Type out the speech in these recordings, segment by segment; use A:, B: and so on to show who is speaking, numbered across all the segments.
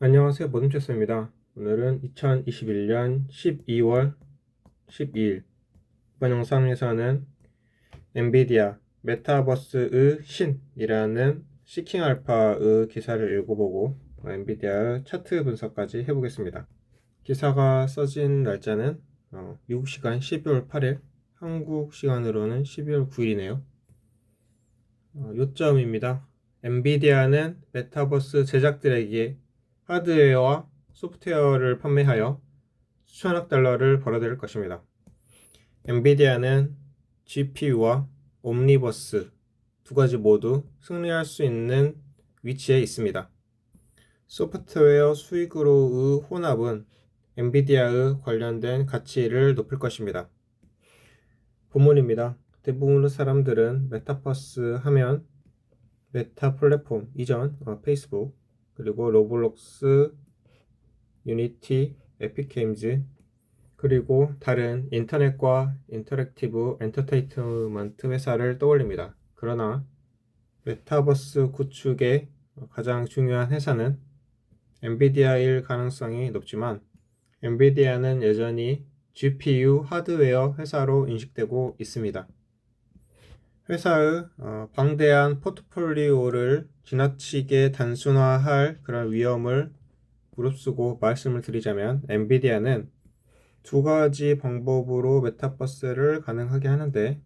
A: 안녕하세요. 모든체스입니다. 오늘은 2021년 12월 12일 이번 영상에서는 엔비디아 메타버스의 신이라는 시킹 알파의 기사를 읽어보고 엔비디아의 차트 분석까지 해보겠습니다. 기사가 써진 날짜는 미국 시간 12월 8일, 한국 시간으로는 12월 9일이네요. 요점입니다. 엔비디아는 메타버스 제작들에게 하드웨어와 소프트웨어를 판매하여 수천억 달러를 벌어들일 것입니다. 엔비디아는 GPU와 옴니버스 두 가지 모두 승리할 수 있는 위치에 있습니다. 소프트웨어 수익으로의 혼합은 엔비디아의 관련된 가치를 높일 것입니다. 본문입니다. 대부분의 사람들은 메타버스 하면 메타 플랫폼 이전 페이스북, 그리고 로블록스, 유니티, 에픽게임즈, 그리고 다른 인터넷과 인터랙티브 엔터테인먼트 회사를 떠올립니다. 그러나 메타버스 구축의 가장 중요한 회사는 엔비디아일 가능성이 높지만 엔비디아는 여전히 GPU 하드웨어 회사로 인식되고 있습니다. 회사의 방대한 포트폴리오를 지나치게 단순화할 그런 위험을 무릅쓰고 말씀을 드리자면 엔비디아는 두 가지 방법으로 메타버스를 가능하게 하는데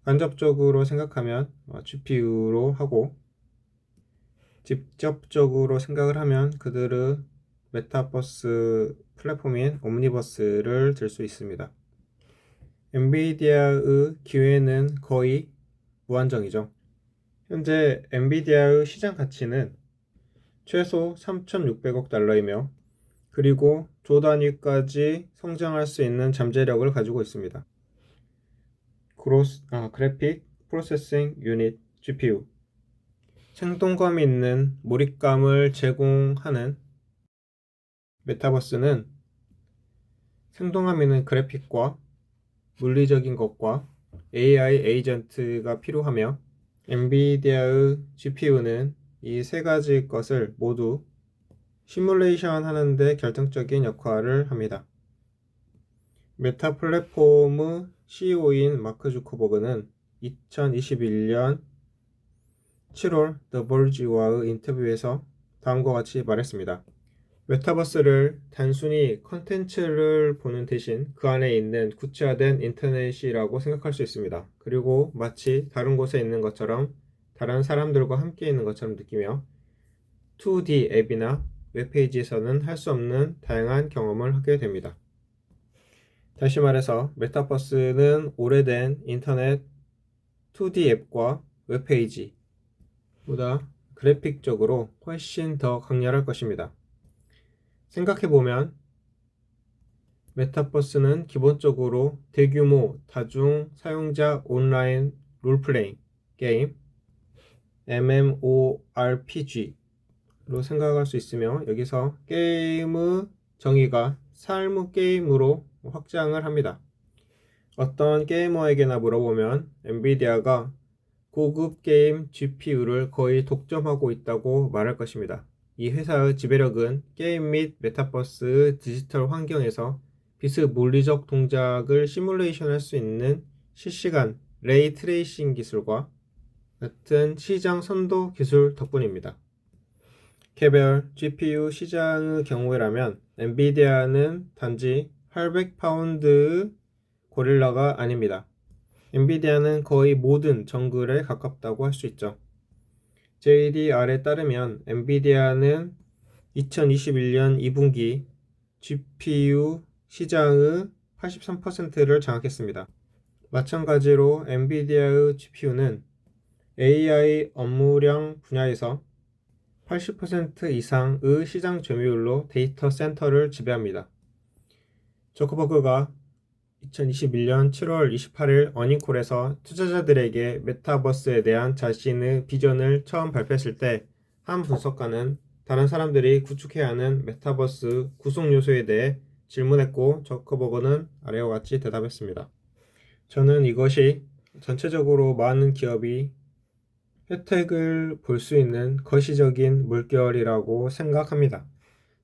A: 간접적으로 생각하면 GPU로 하고 직접적으로 생각을 하면 그들의 메타버스 플랫폼인 옴니버스를 들 수 있습니다. 엔비디아의 기회는 거의 무한정이죠. 현재 엔비디아의 시장 가치는 최소 3,600억 달러이며 그리고 조 단위까지 성장할 수 있는 잠재력을 가지고 있습니다. 그래픽 프로세싱 유닛 GPU 생동감 있는 몰입감을 제공하는 메타버스는 생동감 있는 그래픽과 물리적인 것과 AI 에이전트가 필요하며 엔비디아의 GPU는 이 세 가지 것을 모두 시뮬레이션 하는데 결정적인 역할을 합니다. 메타 플랫폼의 CEO인 마크 주커버그는 2021년 7월 더 버지와의 인터뷰에서 다음과 같이 말했습니다. 메타버스를 단순히 컨텐츠를 보는 대신 그 안에 있는 구체화된 인터넷이라고 생각할 수 있습니다. 그리고 마치 다른 곳에 있는 것처럼 다른 사람들과 함께 있는 것처럼 느끼며 2D 앱이나 웹페이지에서는 할 수 없는 다양한 경험을 하게 됩니다. 다시 말해서 메타버스는 오래된 인터넷 2D 앱과 웹페이지보다 그래픽적으로 훨씬 더 강렬할 것입니다. 생각해보면 메타버스는 기본적으로 대규모 다중 사용자 온라인 롤플레잉 게임 MMORPG로 생각할 수 있으며 여기서 게임의 정의가 삶의 게임으로 확장을 합니다. 어떤 게이머에게나 물어보면 엔비디아가 고급 게임 GPU를 거의 독점하고 있다고 말할 것입니다. 이 회사의 지배력은 게임 및 메타버스의 디지털 환경에서 비스물리적 동작을 시뮬레이션할 수 있는 실시간 레이 트레이싱 기술과 같은 시장 선도 기술 덕분입니다. 개별 GPU 시장의 경우라면 엔비디아는 단지 800파운드의 고릴라가 아닙니다. 엔비디아는 거의 모든 정글에 가깝다고 할 수 있죠. JDR에 따르면 엔비디아는 2021년 2분기 GPU 시장의 83%를 장악했습니다. 마찬가지로 엔비디아의 GPU는 AI 업무량 분야에서 80% 이상의 시장 점유율로 데이터 센터를 지배합니다. 저커버그가 2021년 7월 28일 어닝콜에서 투자자들에게 메타버스에 대한 자신의 비전을 처음 발표했을 때 한 분석가는 다른 사람들이 구축해야 하는 메타버스 구성 요소에 대해 질문했고 저커버그는 아래와 같이 대답했습니다. 저는 이것이 전체적으로 많은 기업이 혜택을 볼 수 있는 거시적인 물결이라고 생각합니다.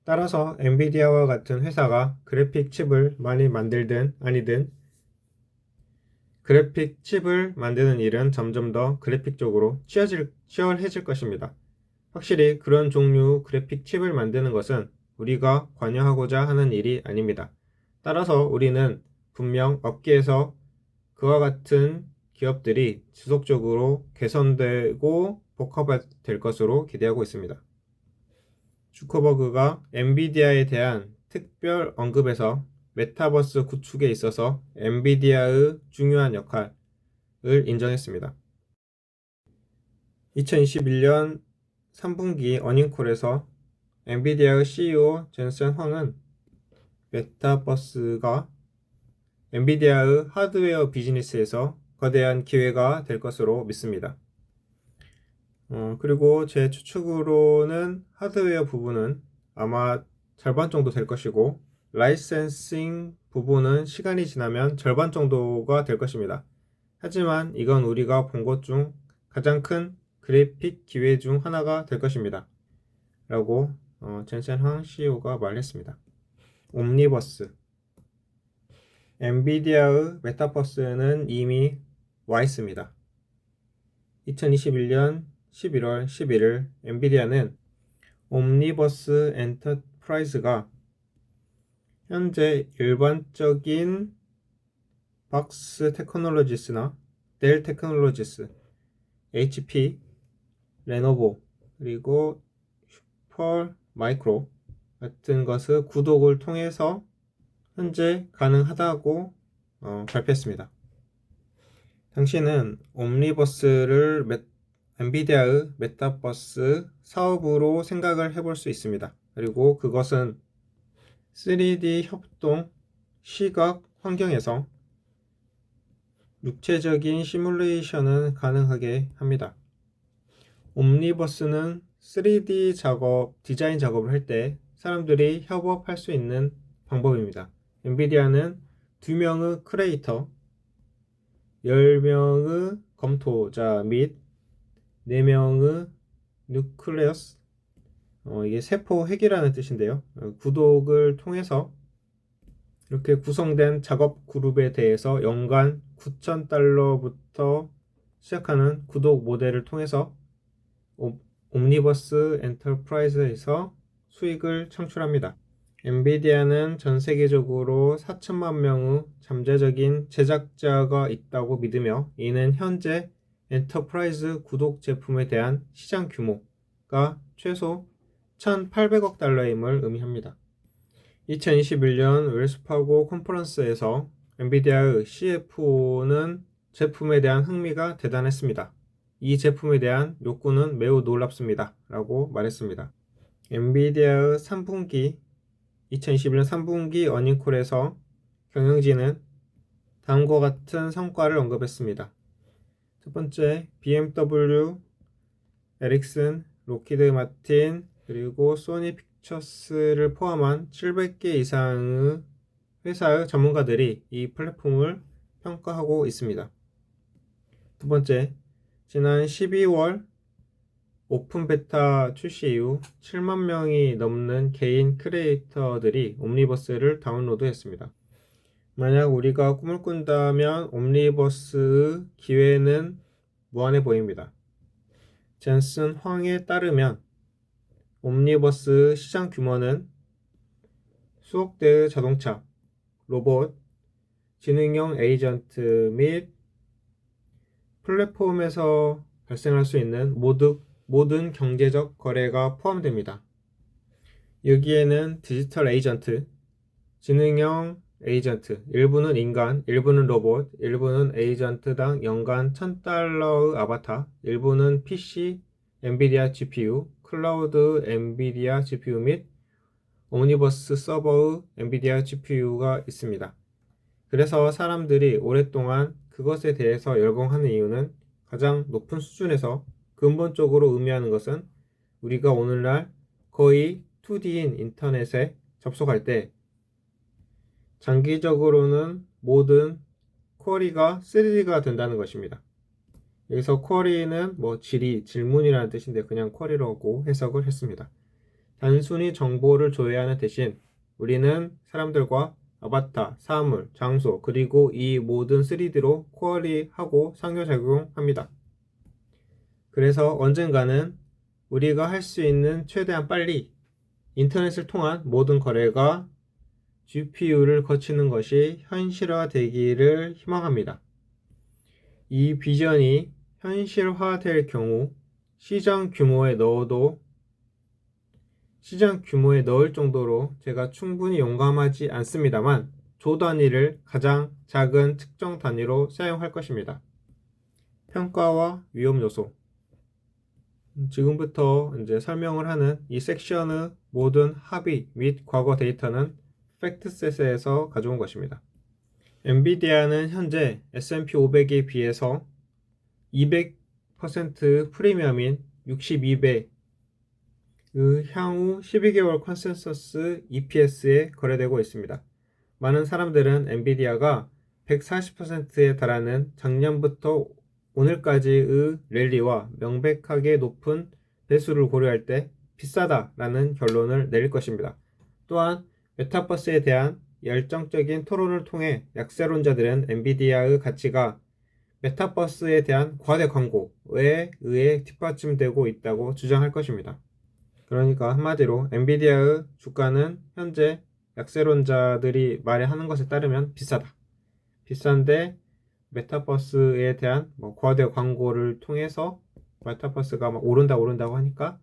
A: 따라서 엔비디아와 같은 회사가 그래픽 칩을 많이 만들든 아니든 그래픽 칩을 만드는 일은 점점 더 그래픽 쪽으로 치열해질 것입니다. 확실히 그런 종류 그래픽 칩을 만드는 것은 우리가 관여하고자 하는 일이 아닙니다. 따라서 우리는 분명 업계에서 그와 같은 기업들이 지속적으로 개선되고 복합화될 것으로 기대하고 있습니다. 주커버그가 엔비디아에 대한 특별 언급에서 메타버스 구축에 있어서 엔비디아의 중요한 역할을 인정했습니다. 2021년 3분기 어닝콜에서 엔비디아의 CEO 젠슨 황은 메타버스가 엔비디아의 하드웨어 비즈니스에서 거대한 기회가 될 것으로 믿습니다. 그리고 제 추측으로는 하드웨어 부분은 아마 절반 정도 될 것이고 라이센싱 부분은 시간이 지나면 절반 정도가 될 것입니다. 하지만 이건 우리가 본 것 중 가장 큰 그래픽 기회 중 하나가 될 것입니다. 라고 젠센 황 CEO가 말했습니다. 옴니버스 엔비디아의 메타버스는 이미 와 있습니다. 2021년 11월 11일 엔비디아는 옴니버스 엔터프라이즈가 현재 일반적인 박스 테크놀로지스나 델 테크놀로지스, HP, 레노보, 그리고 슈퍼 마이크로 같은 것의 구독을 통해서 현재 가능하다고 발표했습니다. 당시는 옴니버스를 엔비디아의 메타버스 사업으로 생각을 해볼 수 있습니다. 그리고 그것은 3D 협동 시각 환경에서 육체적인 시뮬레이션을 가능하게 합니다. 옴니버스는 3D 디자인 작업을 할 때 사람들이 협업할 수 있는 방법입니다. 엔비디아는 2명의 크리에이터, 10명의 검토자 및 4명의 뉴클레어스, 이게 세포 핵이라는 뜻인데요. 구독을 통해서 이렇게 구성된 작업 그룹에 대해서 연간 $9,000부터 시작하는 구독 모델을 통해서 옴니버스 엔터프라이즈에서 수익을 창출합니다. 엔비디아는 전 세계적으로 4천만 명의 잠재적인 제작자가 있다고 믿으며 이는 현재 엔터프라이즈 구독 제품에 대한 시장 규모가 최소 1,800억 달러임을 의미합니다. 2021년 웰스파고 컨퍼런스에서 엔비디아의 CFO는 제품에 대한 흥미가 대단했습니다. 이 제품에 대한 욕구는 매우 놀랍습니다. 라고 말했습니다. 엔비디아의 2021년 3분기 어닝콜에서 경영진은 다음과 같은 성과를 언급했습니다. 첫 번째, BMW, 에릭슨, 로키드 마틴, 그리고 소니 픽처스를 포함한 700개 이상의 회사의 전문가들이 이 플랫폼을 평가하고 있습니다. 두 번째, 지난 12월 오픈 베타 출시 이후 7만 명이 넘는 개인 크리에이터들이 옴니버스를 다운로드했습니다. 만약 우리가 꿈을 꾼다면 옴니버스의 기회는 무한해 보입니다. 젠슨 황에 따르면 옴니버스 시장 규모는 수억 대의 자동차, 로봇, 지능형 에이전트 및 플랫폼에서 발생할 수 있는 모든 경제적 거래가 포함됩니다. 여기에는 디지털 에이전트, 지능형 에이전트, 일부는 인간, 일부는 로봇, 일부는 에이전트당 연간 $1,000의 아바타, 일부는 PC, 엔비디아 GPU, 클라우드 엔비디아 GPU 및 옴니버스 서버의 엔비디아 GPU가 있습니다. 그래서 사람들이 오랫동안 그것에 대해서 열광하는 이유는 가장 높은 수준에서 근본적으로 의미하는 것은 우리가 오늘날 거의 2D인 인터넷에 접속할 때 장기적으로는 모든 쿼리가 3D가 된다는 것입니다. 여기서 쿼리는 질문이라는 뜻인데 그냥 쿼리라고 해석을 했습니다. 단순히 정보를 조회하는 대신 우리는 사람들과 아바타, 사물, 장소, 그리고 이 모든 3D로 쿼리하고 상호작용합니다. 그래서 언젠가는 우리가 할 수 있는 최대한 빨리 인터넷을 통한 모든 거래가 GPU를 거치는 것이 현실화되기를 희망합니다. 이 비전이 현실화될 경우 시장 규모에 넣을 정도로 제가 충분히 용감하지 않습니다만 조 단위를 가장 작은 특정 단위로 사용할 것입니다. 평가와 위험 요소. 지금부터 이제 설명을 하는 이 섹션의 모든 합의 및 과거 데이터는 팩트셋에서 가져온 것입니다. 엔비디아는 현재 S&P 500에 비해서 200% 프리미엄인 62배의 향후 12개월 컨센서스 EPS에 거래되고 있습니다. 많은 사람들은 엔비디아가 140%에 달하는 작년부터 오늘까지의 랠리와 명백하게 높은 배수를 고려할 때 비싸다라는 결론을 내릴 것입니다. 또한 메타버스에 대한 열정적인 토론을 통해 약세론자들은 엔비디아의 가치가 메타버스에 대한 과대 광고에 의해 뒷받침되고 있다고 주장할 것입니다. 그러니까 한마디로 엔비디아의 주가는 현재 약세론자들이 말하는 것에 따르면 비싸다. 비싼데 메타버스에 대한 과대 광고를 통해서 메타버스가 막 오른다고 하니까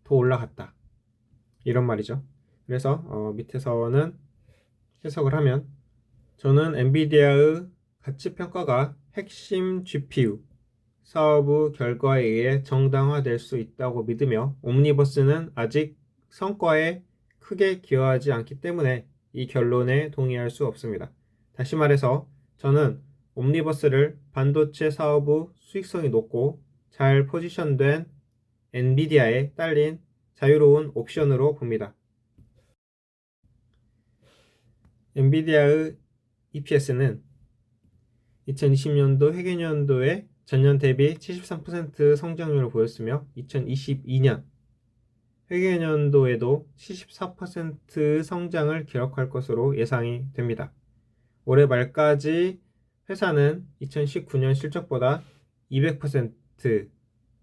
A: 더 올라갔다. 이런 말이죠. 그래서 밑에서는 해석을 하면 저는 엔비디아의 가치 평가가 핵심 GPU 사업 결과에 의해 정당화될 수 있다고 믿으며 옴니버스는 아직 성과에 크게 기여하지 않기 때문에 이 결론에 동의할 수 없습니다. 다시 말해서 저는 옴니버스를 반도체 사업의 수익성이 높고 잘 포지션된 엔비디아에 딸린 자유로운 옵션으로 봅니다. 엔비디아의 EPS는 2020년도 회계연도에 전년 대비 73% 성장률을 보였으며 2022년 회계연도에도 74% 성장을 기록할 것으로 예상이 됩니다. 올해 말까지 회사는 2019년 실적보다 200%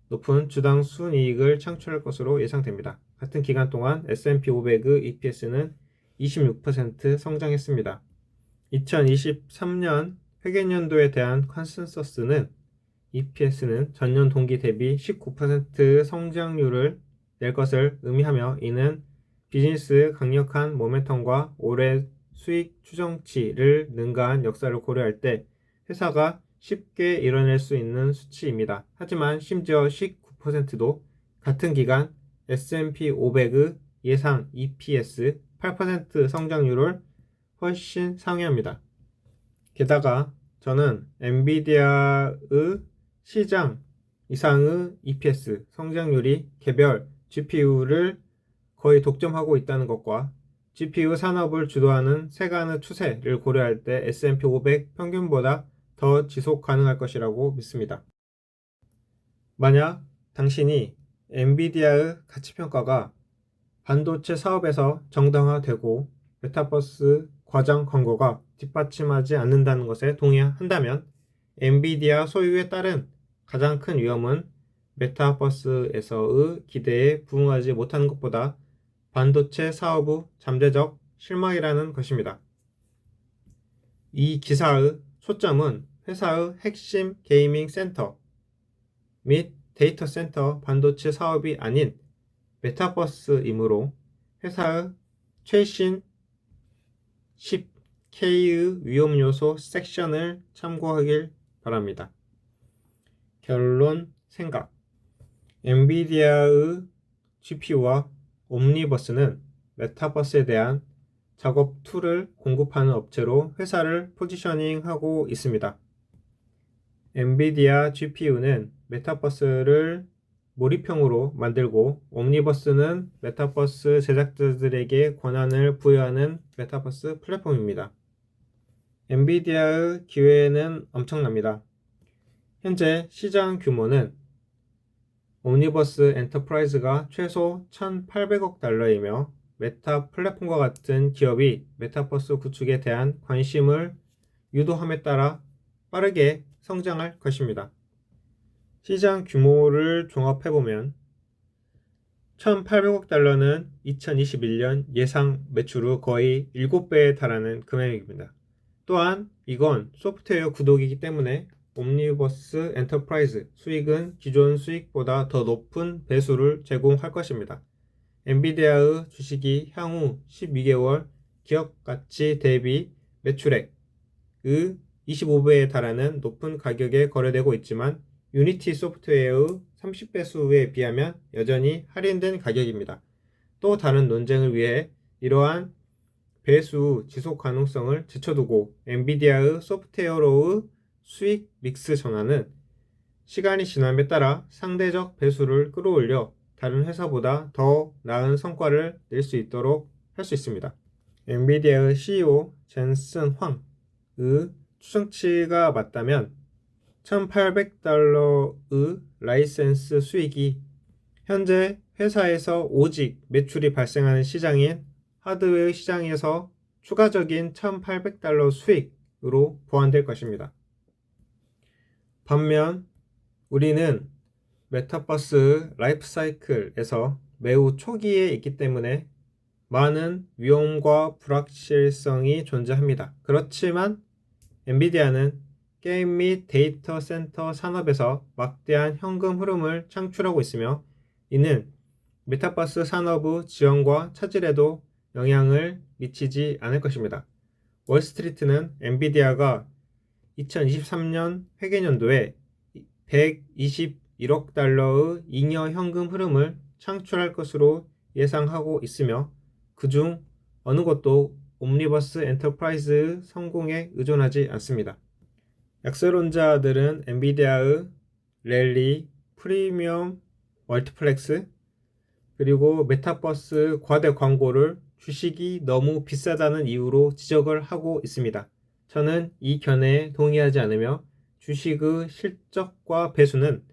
A: 높은 주당 순이익을 창출할 것으로 예상됩니다. 같은 기간 동안 S&P 500의 EPS는 26% 성장했습니다. 2023년 회계연도에 대한 컨센서스는 EPS는 전년 동기 대비 19% 성장률을 낼 것을 의미하며 이는 비즈니스 강력한 모멘텀과 올해 수익 추정치를 능가한 역사를 고려할 때 회사가 쉽게 이뤄낼 수 있는 수치입니다. 하지만 심지어 19%도 같은 기간 S&P 500의 예상 EPS 8% 성장률을 훨씬 상회합니다. 게다가 저는 엔비디아의 시장 이상의 EPS 성장률이 개별 GPU를 거의 독점하고 있다는 것과 GPU 산업을 주도하는 세간의 추세를 고려할 때 S&P 500 평균보다 더 지속 가능할 것이라고 믿습니다. 만약 당신이 엔비디아의 가치평가가 반도체 사업에서 정당화되고 메타버스 과장 광고가 뒷받침하지 않는다는 것에 동의한다면 엔비디아 소유에 따른 가장 큰 위험은 메타버스에서의 기대에 부응하지 못하는 것보다 반도체 사업의 잠재적 실망이라는 것입니다. 이 기사의 초점은 회사의 핵심 게이밍 센터 및 데이터 센터 반도체 사업이 아닌 메타버스이므로 회사의 최신 10K의 위험 요소 섹션을 참고하길 바랍니다. 결론 생각. 엔비디아의 GPU와 옴니버스는 메타버스에 대한 작업 툴을 공급하는 업체로 회사를 포지셔닝하고 있습니다. 엔비디아 GPU는 메타버스를 몰입형으로 만들고 옴니버스는 메타버스 제작자들에게 권한을 부여하는 메타버스 플랫폼입니다. 엔비디아의 기회는 엄청납니다. 현재 시장 규모는 옴니버스 엔터프라이즈가 최소 1,800억 달러이며 메타 플랫폼과 같은 기업이 메타버스 구축에 대한 관심을 유도함에 따라 빠르게 성장할 것입니다. 시장 규모를 종합해보면 1,800억 달러는 2021년 예상 매출 후 거의 7배에 달하는 금액입니다. 또한 이건 소프트웨어 구독이기 때문에 옴니버스 엔터프라이즈 수익은 기존 수익보다 더 높은 배수를 제공할 것입니다. 엔비디아의 주식이 향후 12개월 기업 가치 대비 매출액의 25배에 달하는 높은 가격에 거래되고 있지만 유니티 소프트웨어의 30배수에 비하면 여전히 할인된 가격입니다. 또 다른 논쟁을 위해 이러한 배수 지속 가능성을 제쳐두고 엔비디아의 소프트웨어로의 수익 믹스 전환은 시간이 지남에 따라 상대적 배수를 끌어올려 다른 회사보다 더 나은 성과를 낼 수 있도록 할 수 있습니다. 엔비디아의 CEO 젠슨 황의 추정치가 맞다면 1,800달러의 라이센스 수익이 현재 회사에서 오직 매출이 발생하는 시장인 하드웨어 시장에서 추가적인 1,800달러 수익으로 보완될 것입니다. 반면 우리는 메타버스 라이프 사이클에서 매우 초기에 있기 때문에 많은 위험과 불확실성이 존재합니다. 그렇지만 엔비디아는 게임 및 데이터 센터 산업에서 막대한 현금 흐름을 창출하고 있으며 이는 메타버스 산업의 지원과 차질에도 영향을 미치지 않을 것입니다. 월스트리트는 엔비디아가 2023년 회계연도에 121억 달러의 잉여 현금 흐름을 창출할 것으로 예상하고 있으며 그중 어느 것도 옴니버스 엔터프라이즈의 성공에 의존하지 않습니다. 약세론자들은 엔비디아의 랠리, 프리미엄 멀티플렉스, 그리고 메타버스 과대 광고를 주식이 너무 비싸다는 이유로 지적을 하고 있습니다. 저는 이 견해에 동의하지 않으며 주식의 실적과 배수는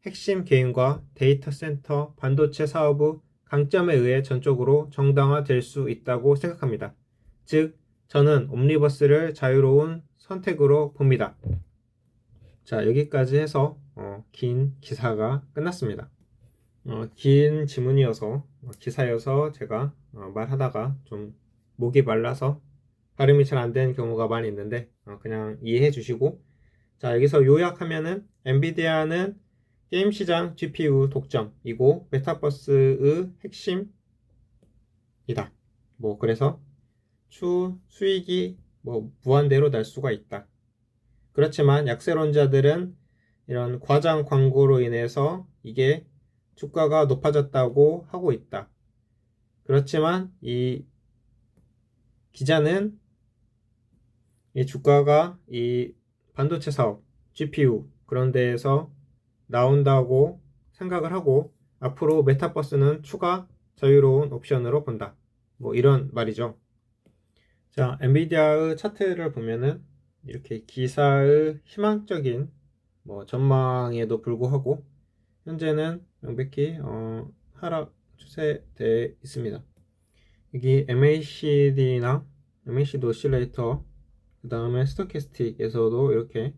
A: 핵심 개인과 데이터 센터 반도체 사업의 강점에 의해 전적으로 정당화될 수 있다고 생각합니다. 즉, 저는 옴니버스를 자유로운 선택으로 봅니다. 자, 여기까지 해서 긴 기사가 끝났습니다. 긴 지문이어서 기사여서 제가 말하다가 좀 목이 말라서 발음이 잘 안 되는 경우가 많이 있는데 그냥 이해해 주시고, 자, 여기서 요약하면은 엔비디아는 게임 시장 GPU 독점이고 메타버스의 핵심이다. 그래서 추후 수익이 무한대로 날 수가 있다. 그렇지만 약세론자들은 이런 과장 광고로 인해서 이게 주가가 높아졌다고 하고 있다. 그렇지만 이 기자는 이 주가가 이 반도체 사업, GPU 그런 데에서 나온다고 생각을 하고 앞으로 메타버스는 추가 자유로운 옵션으로 본다. 이런 말이죠. 자, 엔비디아의 차트를 보면은 이렇게 기사의 희망적인 전망에도 불구하고 현재는 명백히 하락 추세되어 있습니다. 여기 MACD나 MACD 오실레이터 그 다음에 스토캐스틱에서도 이렇게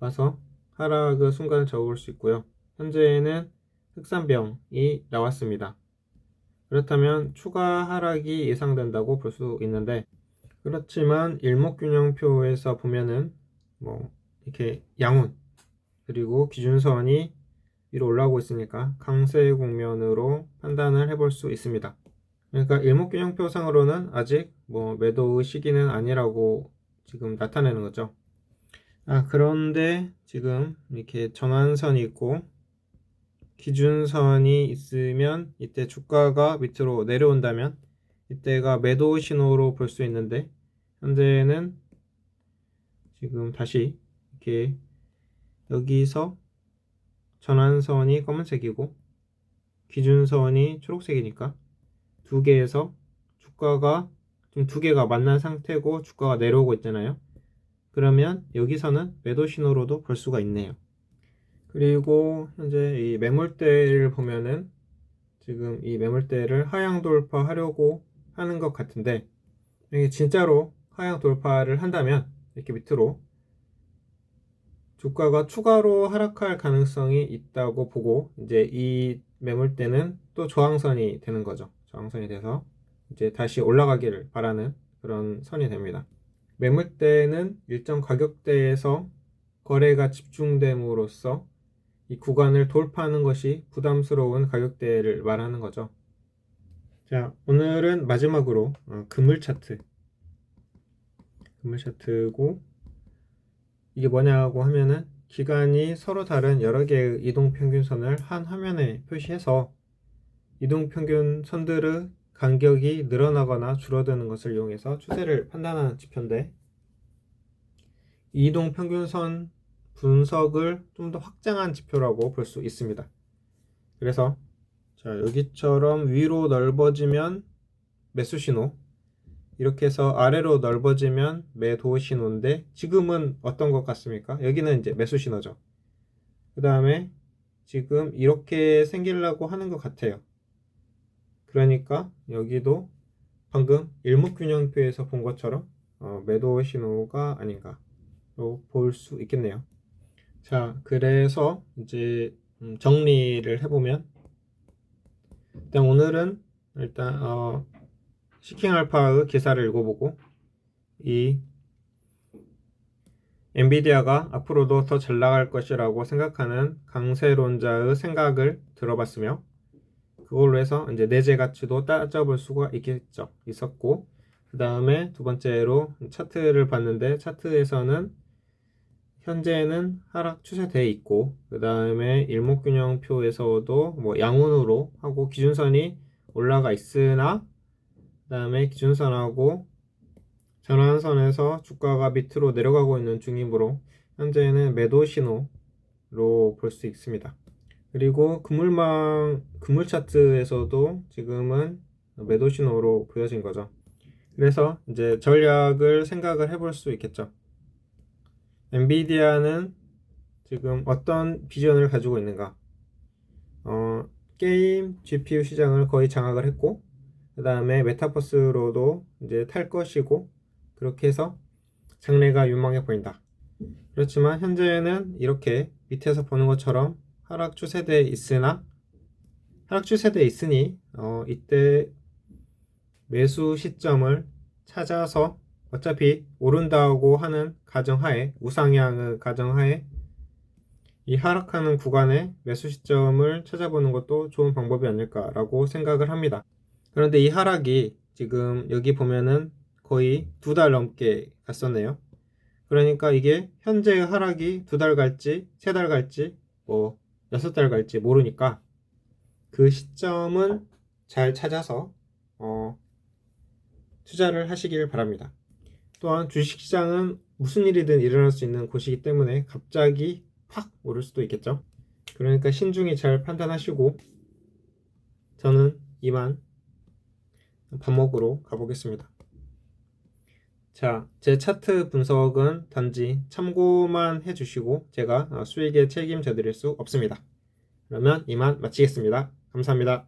A: 봐서 하락의 순간을 적을 수 있고요. 현재는 흑산병이 나왔습니다. 그렇다면 추가 하락이 예상된다고 볼 수 있는데, 그렇지만 일목균형표에서 보면은 이렇게 양운 그리고 기준선이 위로 올라오고 있으니까 강세 국면으로 판단을 해볼 수 있습니다. 그러니까 일목균형표상으로는 아직 매도의 시기는 아니라고 지금 나타내는 거죠. 그런데 지금 이렇게 전환선이 있고 기준선이 있으면 이때 주가가 밑으로 내려온다면 이때가 매도 신호로 볼 수 있는데, 현재는 지금 다시 이렇게 여기서 전환선이 검은색이고 기준선이 초록색이니까 두 개에서 주가가 지금 두 개가 만난 상태고 주가가 내려오고 있잖아요. 그러면 여기서는 매도 신호로도 볼 수가 있네요. 그리고 현재 이 매물대를 보면은 지금 이 매물대를 하향 돌파하려고 하는 것 같은데, 이게 진짜로 하향 돌파를 한다면 이렇게 밑으로 주가가 추가로 하락할 가능성이 있다고 보고, 이제 이 매물대는 또 저항선이 되는 거죠. 저항선이 돼서 이제 다시 올라가기를 바라는 그런 선이 됩니다. 매물대는 일정 가격대에서 거래가 집중됨으로써 이 구간을 돌파하는 것이 부담스러운 가격대를 말하는 거죠. 자, 오늘은 마지막으로 금물 차트고, 이게 뭐냐고 하면은 기간이 서로 다른 여러 개의 이동평균선을 한 화면에 표시해서 이동평균선들의 간격이 늘어나거나 줄어드는 것을 이용해서 추세를 판단하는 지표인데, 이동평균선 분석을 좀 더 확장한 지표라고 볼 수 있습니다. 그래서 자, 여기처럼 위로 넓어지면 매수 신호, 이렇게 해서 아래로 넓어지면 매도 신호인데, 지금은 어떤 것 같습니까? 여기는 이제 매수 신호죠. 그 다음에 지금 이렇게 생기려고 하는 것 같아요. 그러니까 여기도 방금 일목균형표에서 본 것처럼 매도 신호가 아닌가 볼 수 있겠네요. 자, 그래서 이제 정리를 해보면, 일단 오늘은 시킹알파의 기사를 읽어보고, 이 엔비디아가 앞으로도 더 잘 나갈 것이라고 생각하는 강세론자의 생각을 들어봤으며, 그걸로 해서 이제 내재 가치도 따져볼 수가 있었고, 그 다음에 두 번째로 차트를 봤는데, 차트에서는 현재는 하락 추세대에 있고, 그 다음에 일목균형표에서도 뭐 양운으로 하고 기준선이 올라가 있으나, 그 다음에 기준선하고 전환선에서 주가가 밑으로 내려가고 있는 중이므로 현재는 매도 신호로 볼 수 있습니다. 그리고 금물 차트에서도 지금은 매도 신호로 보여진 거죠. 그래서 이제 전략을 생각을 해볼 수 있겠죠. 엔비디아는 지금 어떤 비전을 가지고 있는가? 게임 GPU 시장을 거의 장악을 했고, 그 다음에 메타버스로도 이제 탈 것이고, 그렇게 해서 장래가 유망해 보인다. 그렇지만 현재는 이렇게 밑에서 보는 것처럼 하락 추세대에 있으니 이때 매수 시점을 찾아서, 어차피 오른다고 하는 가정하에, 우상향의 가정하에 이 하락하는 구간에 매수 시점을 찾아보는 것도 좋은 방법이 아닐까라고 생각을 합니다. 그런데 이 하락이 지금 여기 보면은 거의 2달 넘게 갔었네요. 그러니까 이게 현재의 하락이 2달 갈지 3달 갈지 뭐 6달 갈지 모르니까, 그 시점은 잘 찾아서 투자를 하시길 바랍니다. 또한 주식시장은 무슨 일이든 일어날 수 있는 곳이기 때문에 갑자기 팍 오를 수도 있겠죠. 그러니까 신중히 잘 판단하시고, 저는 이만 밥 먹으러 가보겠습니다. 자, 제 차트 분석은 단지 참고만 해주시고 제가 수익에 책임져 드릴 수 없습니다. 그러면 이만 마치겠습니다. 감사합니다.